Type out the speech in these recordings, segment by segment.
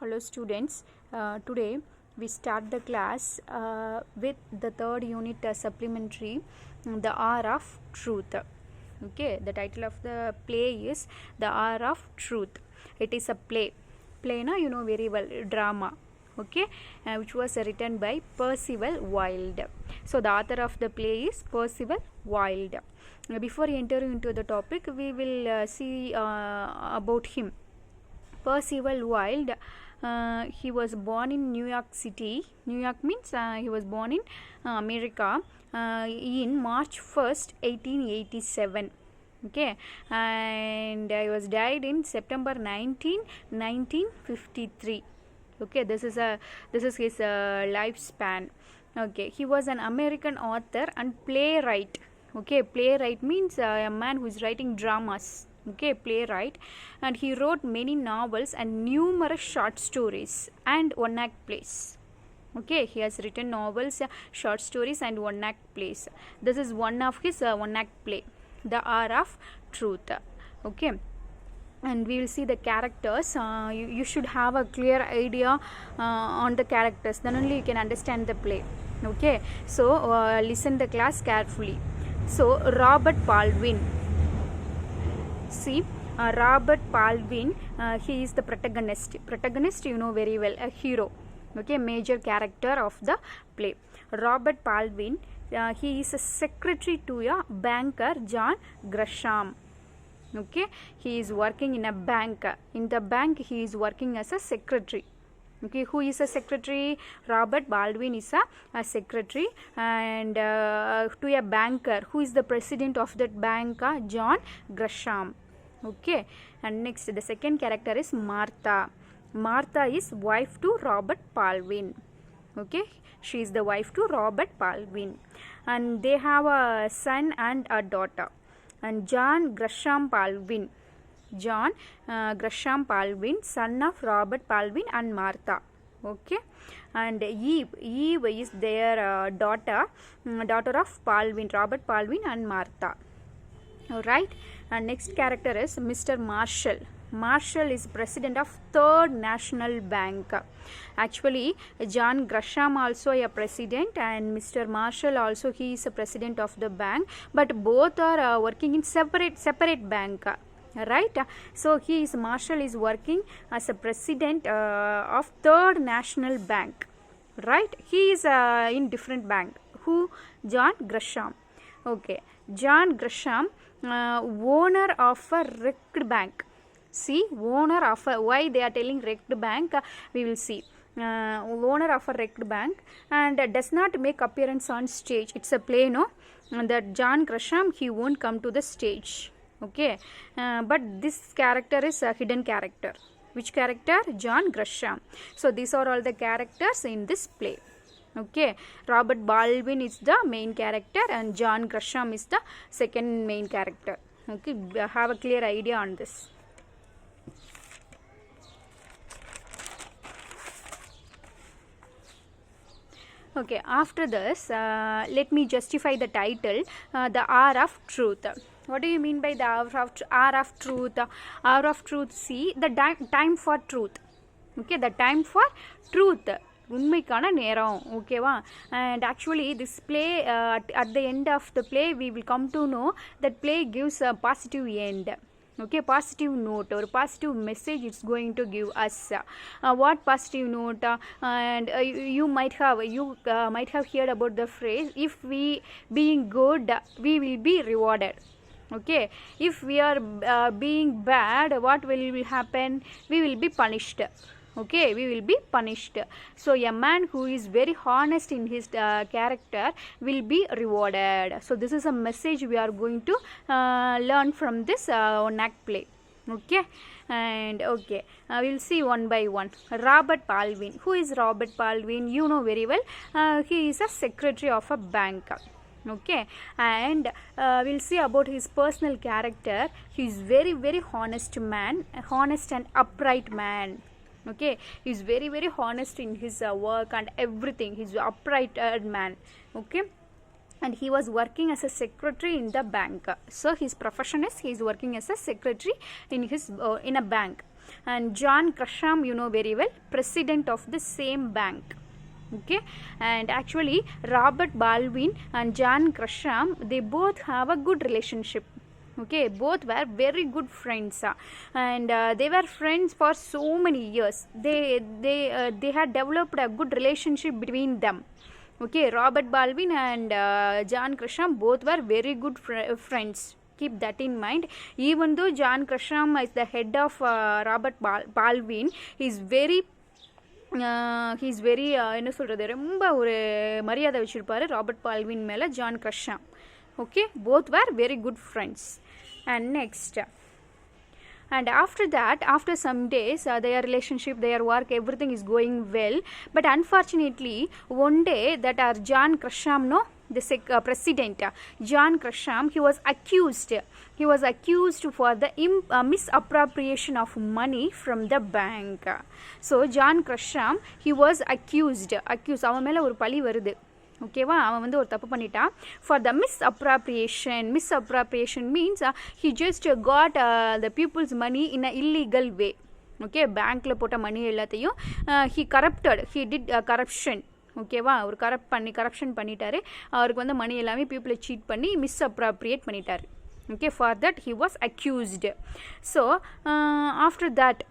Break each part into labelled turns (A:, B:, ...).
A: Hello students, today we start the class with the third unit supplementary, the hour of truth. Okay, the title of the play is the hour of truth. It is a play na you know very well, drama. Okay, which was written by Percival Wilde. So the author of the play is Percival Wilde. Before entering into the topic, we will see about him. Percival Wilde, he was born in New York City. New York means he was born in America in March 1st, 1887. Okay, and he was died in September 1953. Okay, this is his lifespan. Okay, he was an American author and playwright. Okay, playwright means a man who is writing dramas. Okay, playwright, and he wrote many novels and numerous short stories and one-act plays. Okay, he has written novels, short stories and one-act plays. This is one of his one-act play, The Hour of Truth. Okay, and we will see the characters. You should have a clear idea on the characters, then only you can understand the play. Okay, so listen the class carefully. So Robert Baldwin. See, Robert Baldwin, he is the protagonist. Protagonist, you know very well, a hero. Okay, major character of the play. Robert Baldwin, he is a secretary to a banker, John Gresham. Okay, he is working in a bank. In the bank, he is working as a secretary. Okay, who is a secretary? Robert Baldwin is a secretary, and to a banker. Who is the president of that bank? John Gresham. Okay, and next the second character is Martha. Martha is wife to Robert Baldwin. Okay, she is the wife to Robert Baldwin, and they have a son and a daughter. And John Gresham Baldwin. John Gresham Baldwin, son of Robert Baldwin and Martha. Okay, and Eve is their daughter of Baldwin, Robert Baldwin and Martha. Alright, and next character is Mr. Marshall. Marshall is president of Third National Bank. Actually, John Gresham also a president, and Mr. Marshall also he is a president of the bank, but both are working in separate bank. Right, so Marshall is working as a president of Third National Bank. Right, he is in different bank. Who? John Gresham. Okay, John Gresham, owner of a wrecked bank. See, owner of a, why they are telling wrecked bank, we will see. Owner of a wrecked bank, and does not make appearance on stage. It's a play, no? That John Gresham, he won't come to the stage. Okay, but this character is a hidden character. Which character? John Gresham. So these are all the characters in this play. Okay, Robert Baldwin is the main character and John Gresham is the second main character. Okay, have a clear idea on this. Okay, after this, let me justify the title, The Hour of Truth. What do you mean by the hour of truth? Hour of truth, see, the time for truth. Okay, the time for truth. உண்மைக்கான நேரம். ஓகேவா? And actually this play, at the end of the play, we will come to know that play gives a positive end. Okay, positive note or positive message it's going to give us. What positive note? And you might have heard about the phrase, if we being good, we will be rewarded. Okay, if we are being bad, what will happen? We will be punished. Okay, we will be punished. So a man who is very honest in his character will be rewarded. So this is a message we are going to learn from this one-act play. Okay, and okay, we will see one by one. Robert Baldwin. Who is Robert Baldwin? You know very well. He is a secretary of a bank. Okay, and we'll see about his personal character. He is very honest man, honest and upright man. Okay, he is very honest in his work and everything. He is an upright man. Okay, and he was working as a secretary in the bank. So his profession is he is working as a secretary in a bank. and John Grisham, you know very well, president of the same bank. Okay, and actually Robert Baldwin and John Grisham, they both have a good relationship. Okay, both were very good friends, and they were friends for so many years. They had developed a good relationship between them. Okay, Robert Baldwin and John Grisham both were very good friends. Keep that in mind. Even though John Grisham is the head of Robert Baldwin, he is very என்ன சொல்கிறது, ரொம்ப ஒரு மரியாதை வச்சுருப்பார் Robert Baldwin மேலே John Grisham. Okay, both were very good friends. And next, and after that, after some days, their relationship, their work, everything is going well. But unfortunately, one day that our John Grisham, no, the president John Grisham, he was accused for the misappropriation of money from the bank. So John Grisham, he was accused அவன் மேலே ஒரு பழி வருது. ஓகேவா, அவன் வந்து ஒரு தப்பு பண்ணிட்டான். For the misappropriation means he just got the people's money in a illegal way. Okay, பேங்க்கில் போட்ட மணி எல்லாத்தையும் ஹி டிட் கரப்ஷன். ஓகேவா, அவர் கரப்ஷன் பண்ணிட்டாரு. அவருக்கு வந்து மணி எல்லாமே பீப்புளை சீட் பண்ணி மிஸ்அப்ராப்ரியேட் பண்ணிட்டார். Okay, for that he was accused. So after that,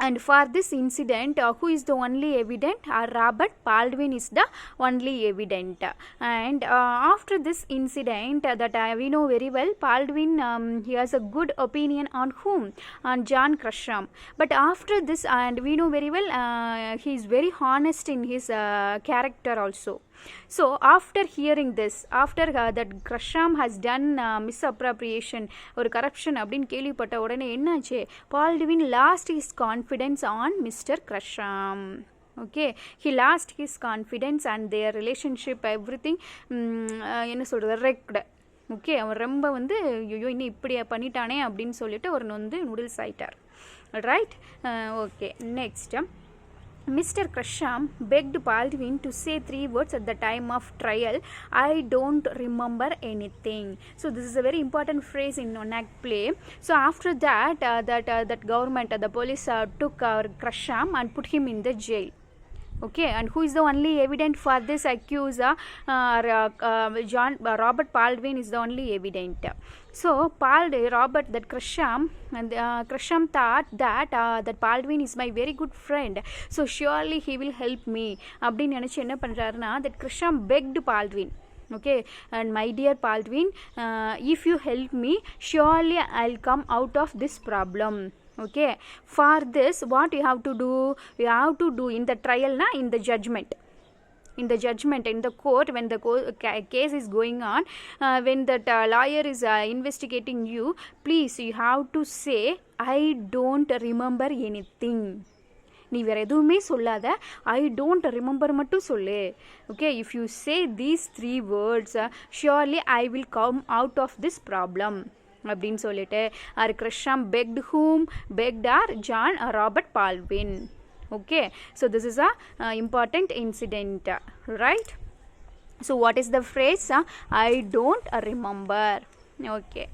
A: and for this incident, who is the only evident? Robert Baldwin is the only evident. And after this incident, that we know very well, Baldwin, he has a good opinion on whom? On John Grisham. But after this, and we know very well, he is very honest in his character also. So after hearing this, after that Grisham has done misappropriation or corruption அப்படின்னு கேள்விப்பட்ட உடனே என்னாச்சு, Baldwin lost his confidence on Mr. Grisham. Okay, he lost his confidence and their relationship, everything என்ன சொல்கிறது, wrecked. Okay, அவன் ரொம்ப வந்து ஐயோ இன்னும் இப்படி பண்ணிட்டானே அப்படின்னு சொல்லிட்டு ஒரு நூடுல்ஸ் ஆயிட்டார். Right, okay. Next, Mr. Grisham begged Baldwin to say 3 words at the time of trial. I don't remember anything. So this is a very important phrase in one act play. So after that, that government, the police took Grisham and put him in the jail. Okay, and who is the only evidence for this accuser? Robert Baldwin is the only evidence. So Robert, that Grisham, and Grisham thought that Baldwin is my very good friend, so surely he will help me அப்படின்னு நினச்சி என்ன பண்ணுறாருன்னா, that Grisham begged Baldwin. Okay, and my dear Baldwin, if you help me, surely I'll come out of this problem. Okay, for this what you have to do? You have to do in the trial, in the judgment, in the court, when the case is going on, when that lawyer is investigating you, please you have to say I don't remember anything. நீ வேறு எதுவுமே சொல்லாத, I don't remember மட்டும் சொல்லு. Okay, if you say these 3 words, surely I will come out of this problem அப்படின்னு சொல்லிட்டு Grisham begged whom? Begged Robert Baldwin. Okay, so this is a important incident, right? So what is the phrase? I don't remember. Okay,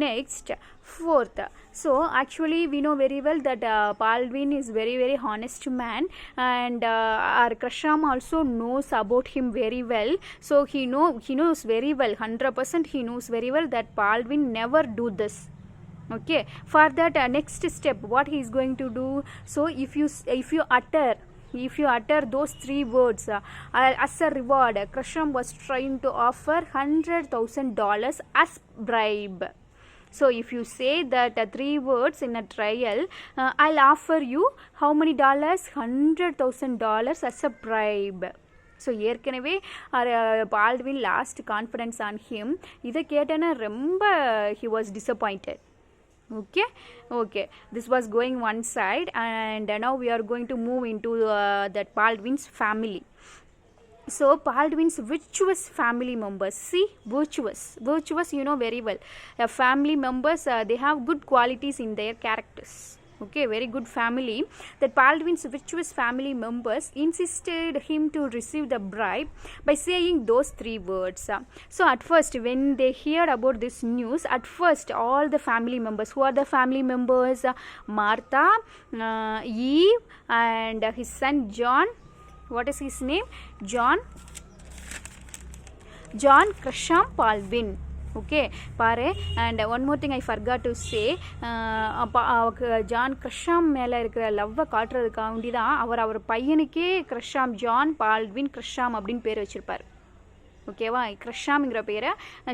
A: next, 4th. So actually we know very well that Baldwin is very very honest man, and Grisham also knows about him very well. So he knows very well, 100% he knows very well that Baldwin never do this. Okay, for that next step what he is going to do? So if you utter those 3 words, as a reward, Grisham was trying to offer $100,000 as bribe. So if you say that 3 words in a trial, I'll offer you how many dollars? $100,000 as a bribe. So ஏற்கனவே Baldwin last confidence on him. இதை கேட்டேன்னா ரொம்ப he was disappointed. Okay, this was going one side, and now we are going to move into that Baldwin's family. So Baldwin's virtuous family members, see, virtuous you know very well, family members, they have good qualities in their characters. Okay, very good family. That Baldwin's virtuous family members insisted him to receive the bribe by saying those 3 words. So at first, when they heard about this news, at first all the family members, who are the family members? Martha, Eve, and his son John. What is his name? John Gresham Baldwin. Okay, பாரு. And one more thing I forgot to say, John Gresham மேலே இருக்கிற லவ்வை காட்டுறதுக்காண்டி தான் அவர் பையனுக்கே Gresham, John Baldwin Gresham அப்படின்னு பேர் வச்சிருப்பார். ஓகேவா, கிரஷாம்ங்கிற பேரை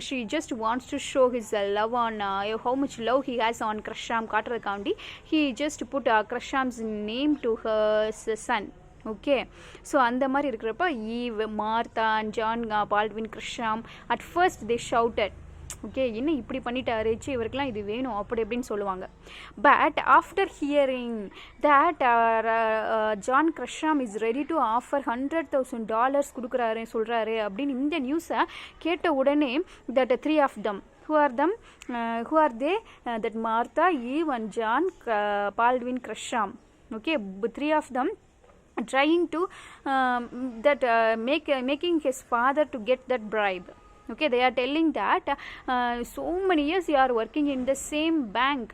A: she just wants to show his love on how much love he has on Gresham காட்டுறதுக்காண்டி he just put Gresham's name to hers son. Okay, so அந்த மாதிரி இருக்கிறப்ப Eve, Martha and John Baldwin Gresham at first they shouted. Okay, என்ன இப்படி பண்ணிட்டாரு, இவருக்கெல்லாம் இது வேணும் அப்படி எப்படின்னு சொல்லுவாங்க. But after hearing that John Grisham is ready to offer $100,000 கொடுக்குறாரு சொல்கிறாரு அப்படின்னு இந்த நியூஸை கேட்ட உடனே that 3 of them, who are they? That Martha, Eve and John Baldwin Gresham. Okay, 3 of them trying to making his father to get that bribe. Okay, they are telling that so many years you are working in the same bank,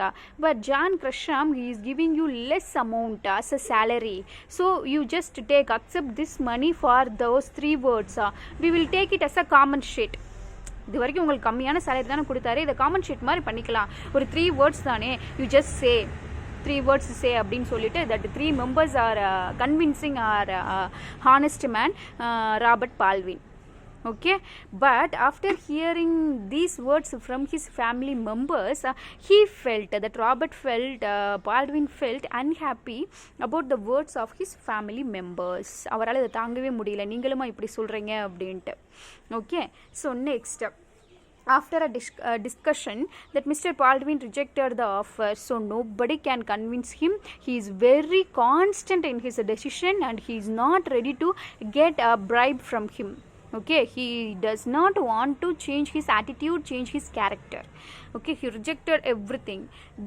A: but John Gresham, he is giving you less amount as a salary, so you just accept this money for those 3 words. We will take it as a common sheet. இது வரைக்கும் உங்களுக்கு கம்மியான salary தானே கொடுத்தாரு, இதை common sheet மாதிரி பண்ணிக்கலாம், ஒரு 3 words தானே, you just say 3 words say அப்படின்னு சொல்லிட்டு that 3 members are convincing our honest man Robert Baldwin. Okay, but after hearing these words from his family members, he felt that Baldwin felt unhappy about the words of his family members. அவரால் இதை தாங்கவே முடியல, நீங்களுமா இப்படி சொல்கிறீங்க அப்படின்ட்டு. Okay, so next, after a discussion that Mr. Baldwin rejected the offer, so nobody can convince him. He is very constant in his decision and he is not ready to get a bribe from him. Okay, he does not want to change his attitude, change his character. Okay, he rejected everything.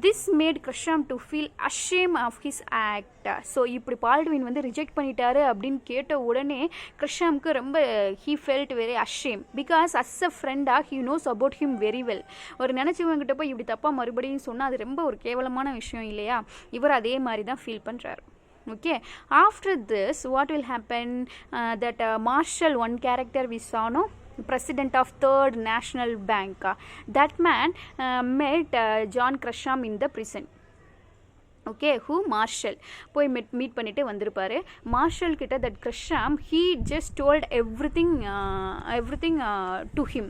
A: This made Gresham to feel ashamed of his act. So இப்படி Baldwin வந்து reject பண்ணிட்டாரு அப்படின்னு கேட்ட உடனே கிரஷாம்க்கு ரொம்ப he felt very ashamed because as a friend he knows about him very well. ஒரு நினச்சவங்கிட்ட போய் இப்படி தப்பாக மறுபடியும் சொன்னால் அது ரொம்ப ஒரு கேவலமான விஷயம் இல்லையா, இவர் அதே மாதிரி தான் ஃபீல் பண்ணுறாரு. Okay, after this what will happen? That Marshall, one character we saw, no, president of Third National Bank, that man met John Gresham in the prison. Okay, who? Marshal போய் மீட் பண்ணிட்டு வந்திருப்பாரு. Marshal கிட்ட that Gresham he just told everything to him.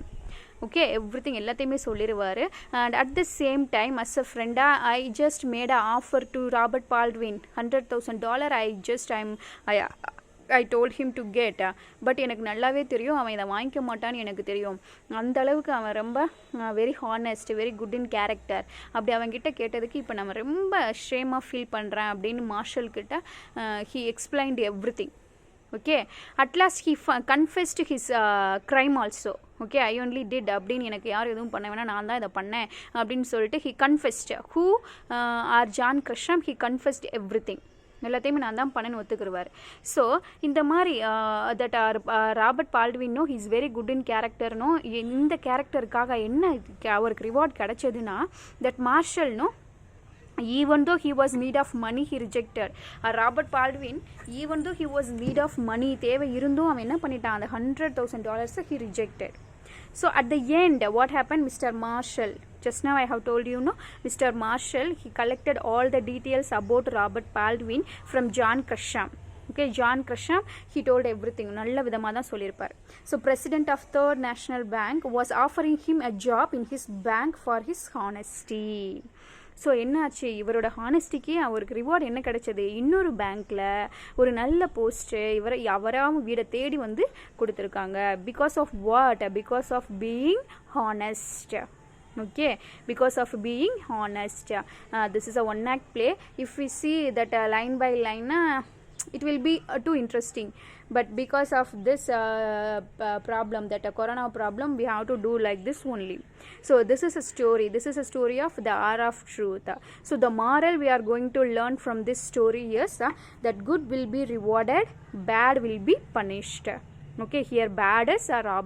A: Okay, everything எல்லாத்தையுமே சொல்லிடுவார். And at the same time as a ஃப்ரெண்டாக I just made a offer to Robert Baldwin $100,000. I told him to get, but எனக்கு நல்லாவே தெரியும் அவன் இதை வாங்கிக்க மாட்டான்னு எனக்கு தெரியும். அந்த அளவுக்கு அவன் ரொம்ப வெரி ஹானஸ்ட், வெரி குட் இன் கேரக்டர். அப்படி அவன்கிட்ட கேட்டதுக்கு இப்போ நம்ம ரொம்ப ஷேமாக ஃபீல் பண்ணுறேன் அப்படின்னு மார்ஷல் கிட்ட he explained everything. Okay, at last he confessed his crime also. Okay, I only did அப்படின்னு எனக்கு யார் எதுவும் பண்ண வேணா, நான் தான் இதை பண்ணேன் அப்படின்னு சொல்லிட்டு he confessed. Who are John Gresham? He confessed everything. எல்லாத்தையுமே நான் தான் பண்ணேன்னு ஒத்துக்குருவார். ஸோ இந்த மாதிரி தட் ராபர்ட் பால்ட்வின்னோ he is very good in கேரக்டர்னோ, இந்த கேரக்டருக்காக என்ன அவருக்கு ரிவார்ட் கிடைச்சதுன்னா தட் மார்ஷல்னோ, even though he was need of money he rejected. Robert Baldwin, even though he was need of money, தேவை இருந்தும் அவன் என்ன பண்ணிட்டான், அந்த $100,000 he rejected. So at the end what happened? Mr. Marshall, just now I have told you, no, Mr. Marshall, he collected all the details about Robert Baldwin from John Gresham. Okay, John Gresham, he told everything. நல்ல விதமாக தான் சொல்லியிருப்பார். So president of Third National Bank was offering him a job in his bank for his honesty. So என்னாச்சு, இவரோட ஹானஸ்டிக்கு அவருக்கு reward என்ன கிடைச்சது, இன்னொரு பேங்க்கில் ஒரு நல்ல போஸ்ட்டு அவராகவும் வீடை தேடி வந்து கொடுத்துருக்காங்க. Because of what? Because of being honest. Okay, because of being honest. This is a one act play. If we see that line by line, it will be too interesting, but because of this problem, that corona problem, we have to do like this only. So this is a story, of the hour of truth. So the moral we are going to learn from this story is that good will be rewarded, bad will be punished. Okay, here bad is John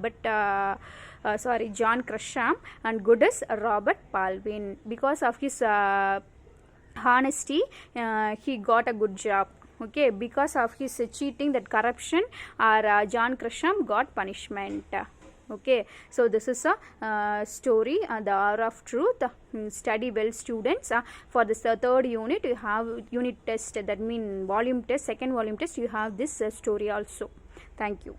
A: Grisham, and good is Robert Baldwin. Because of his honesty, he got a good job. Okay, because of his cheating, that corruption, John Grisham got punishment. Okay, so this is a story, the hour of truth. Study well, students. For this third unit, you have unit test, that means volume test, second volume test, you have this story also. Thank you.